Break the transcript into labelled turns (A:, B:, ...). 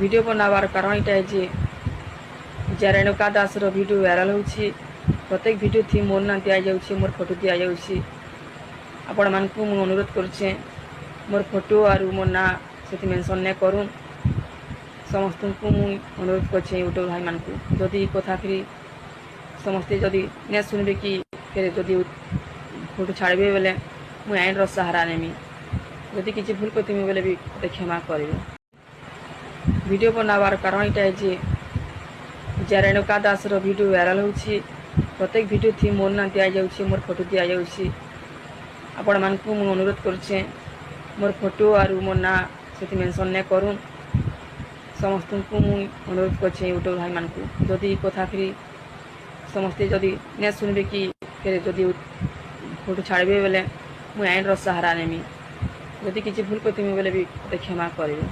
A: Video বনাবার কারণ এটা যে যে ରେଣୁକା ଦାସର ଭିଡ଼ିଓ ଭାଇରାଲ୍ ହେଉଛି। ପ୍ରତ୍ୟେକ ଭିଡ଼ିଓ ଥି ମୋର୍ ନା ଦିଆଯାଉଛି, ମୋର୍ ଫଟୋ ଦିଆଯାଉଛି। ଆପଣମାନଙ୍କୁ ମୁଁ ଅନୁରୋଧ କରୁଛେ ମୋର୍ ଫଟୋ ଆରୁ ମୋର୍ ନା ସେଠି ମେନସନ୍ ନାଇଁ କରୁନ୍। ସମସ୍ତଙ୍କୁ ମୁଁ ଅନୁରୋଧ କରୁଛେ ୟୁଟ୍ୟୁବ୍ ଭାଇମାନଙ୍କୁ, ଯଦି କଥା ଫିରି ସମସ୍ତେ ଯଦି ନାଇଁ ଶୁଣିବେ କି ଫେରେ ଯଦି ଫଟୋ ଛାଡ଼ିବେ ବେଲେ ମୁଇଁ ଆଇନ୍ର ସାହାରା ନେମି। ଯଦି କିଛି ଭୁଲ କରିଥିମି ବେଲେ ବି ମୋତେ କ୍ଷମା କରିବେ। ଭିଡ଼ିଓ ବନାବାର କାରଣ ଏଇଟା ଯେ যে ରେଣୁକା ଦାସର ଭିଡ଼ିଓ ଭାଇରାଲ୍ ହେଉଛି। ପ୍ରତ୍ୟେକ ଭିଡ଼ିଓ ଥି ମୋର୍ ନା ଦିଆଯାଉଛି, ମୋର୍ ଫଟୋ ଦିଆଯାଉଛି। ଆପଣମାନଙ୍କୁ ମୁଁ ଅନୁରୋଧ କରୁଛେ ମୋର୍ ଫଟୋ ଆରୁ ମୋର୍ ନା ସେଠି ମେନସନ୍ ନାଇଁ କରୁନ୍। ସମସ୍ତଙ୍କୁ ମୁଁ ଅନୁରୋଧ କରୁଛେ ୟୁଟ୍ୟୁବ୍ ଭାଇମାନଙ୍କୁ, ଯଦି କଥା ଫିରି ସମସ୍ତେ ଯଦି ନାଇଁ ଶୁଣିବେ କି ଫେରେ ଯଦି ଫଟୋ ଛାଡ଼ିବେ ବେଲେ ମୁଇଁ ଆଇନ୍ର ସାହାରା ନେମି। ଯଦି କିଛି ଭୁଲ କରିଥିମି ବେଲେ ବି ମୋତେ କ୍ଷମା କରିବେ।